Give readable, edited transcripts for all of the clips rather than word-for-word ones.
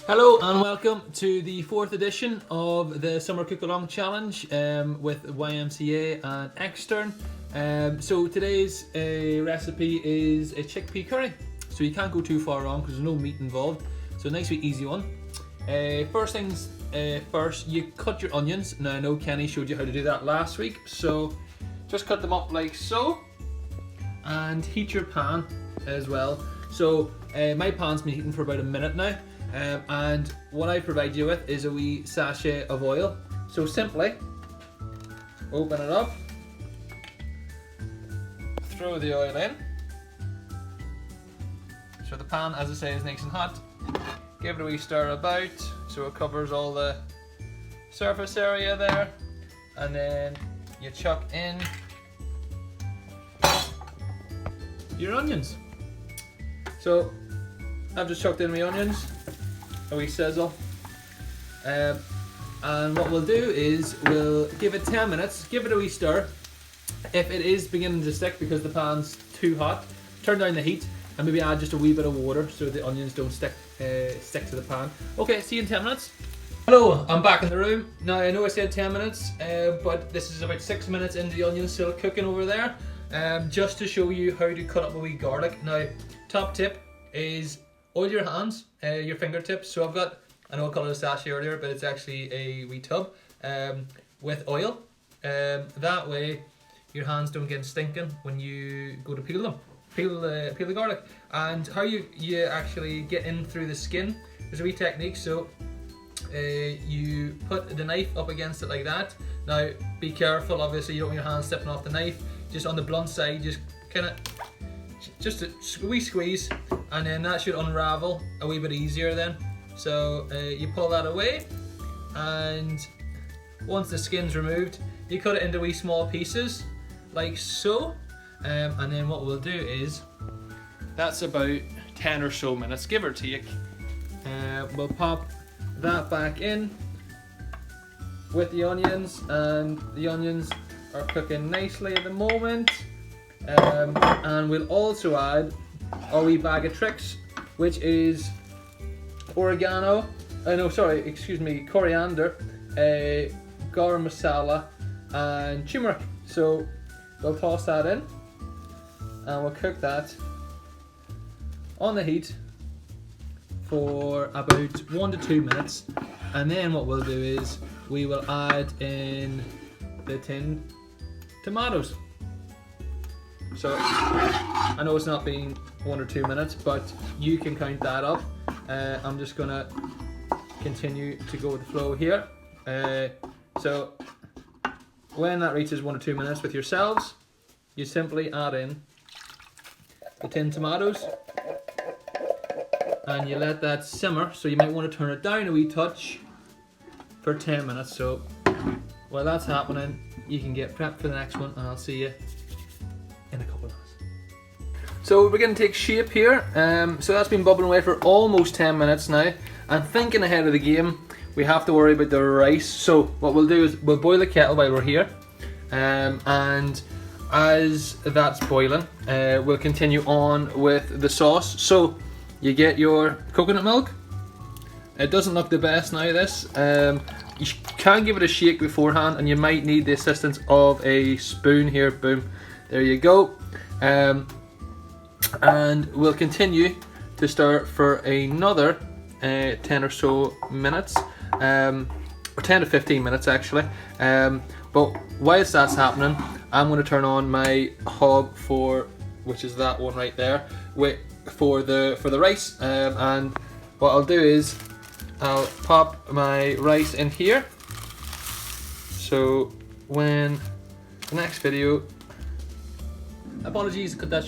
Hello and welcome to the 4th edition of the Summer Cook Along Challenge with YMCA and Extern. So today's recipe is a chickpea curry. So you can't go too far wrong because there's no meat involved. So a nice wee easy one. First things first, you cut your onions. Now I know Kenny showed you how to do that last week. So just cut them up like so and heat your pan as well. So my pan's been heating for about a minute now. And what I provide you with is a wee sachet of oil. So simply open it up, throw the oil in. So the pan, as I say, is nice and hot. Give it a wee stir about so it covers all the surface area there. And then you chuck in your onions. So I've just chucked in my onions. A wee sizzle, and what we'll do is we'll give it 10 minutes, give it a wee stir. If it is beginning to stick because the pan's too hot, turn down the heat and maybe add just a wee bit of water so the onions don't stick to the pan. Okay, see you in 10 minutes. Hello, I'm back in the room. Now I know I said 10 minutes, but this is about 6 minutes into the onions still cooking over there, just to show you how to cut up a wee garlic. Now, top tip is oil your hands, your fingertips. So I know I called it a sachet earlier, but it's actually a wee tub with oil. That way your hands don't get stinking when you go to peel them. Peel the garlic. And how you actually get in through the skin, there's a wee technique. So you put the knife up against it like that. Now be careful, obviously you don't want your hands slipping off the knife. Just on the blunt side, just kind of just a wee squeeze, and then that should unravel a wee bit easier then. So you pull that away, and once the skin's removed, you cut it into wee small pieces like so, and then what we'll do is, that's about 10 or so minutes, give or take. We'll pop that back in with the onions, and the onions are cooking nicely at the moment. And we'll also add a wee bag of tricks, which is coriander, garam masala and turmeric. So we'll toss that in and we'll cook that on the heat for about 1 to 2 minutes, and then what we'll do is we will add in the tinned tomatoes. So I know it's not been 1 or 2 minutes, but you can count that up. I'm just gonna continue to go with the flow here. So when that reaches 1 or 2 minutes with yourselves, you simply add in the tinned tomatoes and you let that simmer. So you might want to turn it down a wee touch for 10 minutes. So while that's happening, you can get prepped for the next one, and I'll see you in a couple of minutes. So we're going to take shape here. So that's been bubbling away for almost 10 minutes now. And thinking ahead of the game, we have to worry about the rice. So what we'll do is we'll boil the kettle while we're here. And as that's boiling, we'll continue on with the sauce. So you get your coconut milk. It doesn't look the best now, this. You can give it a shake beforehand, and you might need the assistance of a spoon here. Boom. There you go. And we'll continue to stir for another 10 or so minutes, or 10 to 15 minutes actually. But whilst that's happening, I'm going to turn on my hob which is that one right there, for the rice. And what I'll do is I'll pop my rice in here. So when the next video, apologies, cut that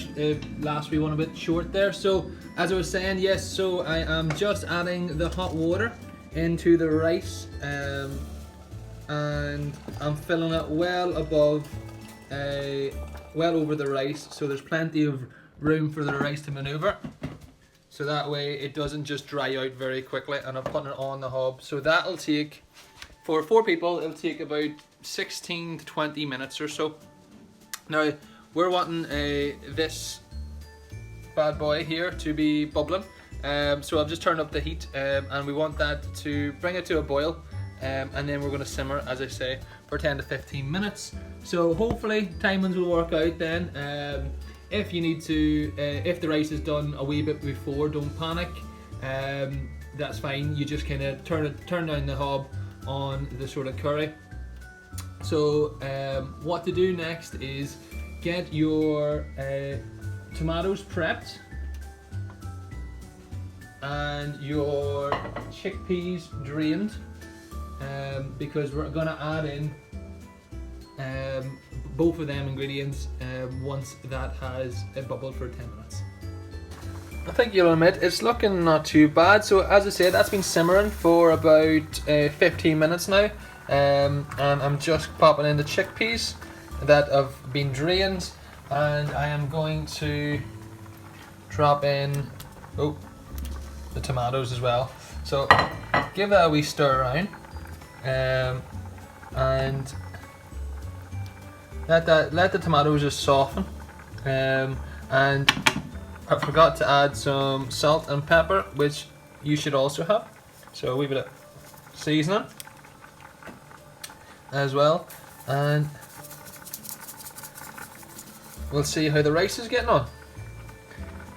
last wee one a bit short there. So as I was saying, yes, so I am just adding the hot water into the rice, and I'm filling it well above, well over the rice, so there's plenty of room for the rice to maneuver. So that way it doesn't just dry out very quickly, and I'm putting it on the hob. So that'll take, for 4 people, it'll take about 16 to 20 minutes or so. Now, we're wanting this bad boy here to be bubbling. So I've just turned up the heat, and we want that to bring it to a boil, and then we're going to simmer, as I say, for 10 to 15 minutes. So hopefully timings will work out then. If you need to, if the rice is done a wee bit before, don't panic. That's fine. You just kind of turn down the hob on the sort of curry. So what to do next is get your tomatoes prepped and your chickpeas drained, because we're gonna add in both of them ingredients once that has bubbled for 10 minutes. I think you'll admit it's looking not too bad. So as I said, that's been simmering for about 15 minutes now, and I'm just popping in the chickpeas that have been drained, and I am going to drop in the tomatoes as well. So give that a wee stir around, and let the tomatoes just soften, and I forgot to add some salt and pepper, which you should also have. So a wee bit of seasoning as well, and we'll see how the rice is getting on.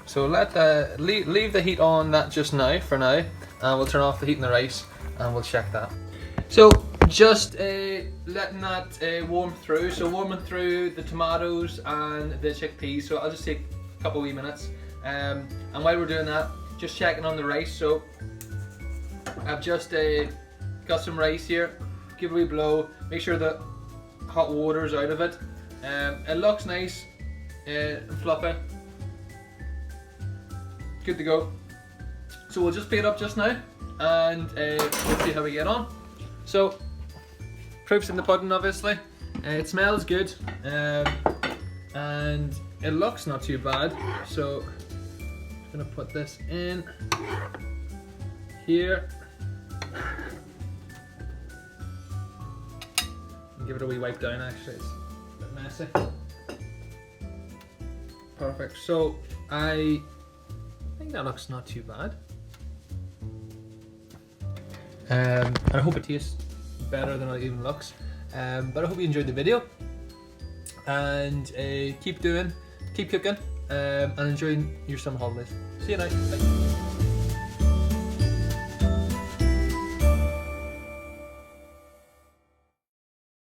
So leave the heat on that just now for now, and we'll turn off the heat in the rice and we'll check that. So just letting that warm through. So warming through the tomatoes and the chickpeas. So I'll just take a couple wee minutes. And while we're doing that, just checking on the rice. So I've just got some rice here. Give it a wee blow. Make sure the hot water's out of it. It looks nice and fluffy. Good to go. So we'll just pick it up just now, and we'll see how we get on. So proof's in the pudding, obviously. It smells good, and it looks not too bad. So I'm gonna put this in here and give it a wee wipe down. Actually, it's a bit messy. Perfect. So I think that looks not too bad. And I hope it tastes better than it even looks. But I hope you enjoyed the video, and keep cooking, and enjoying your summer holidays. See you now. Bye.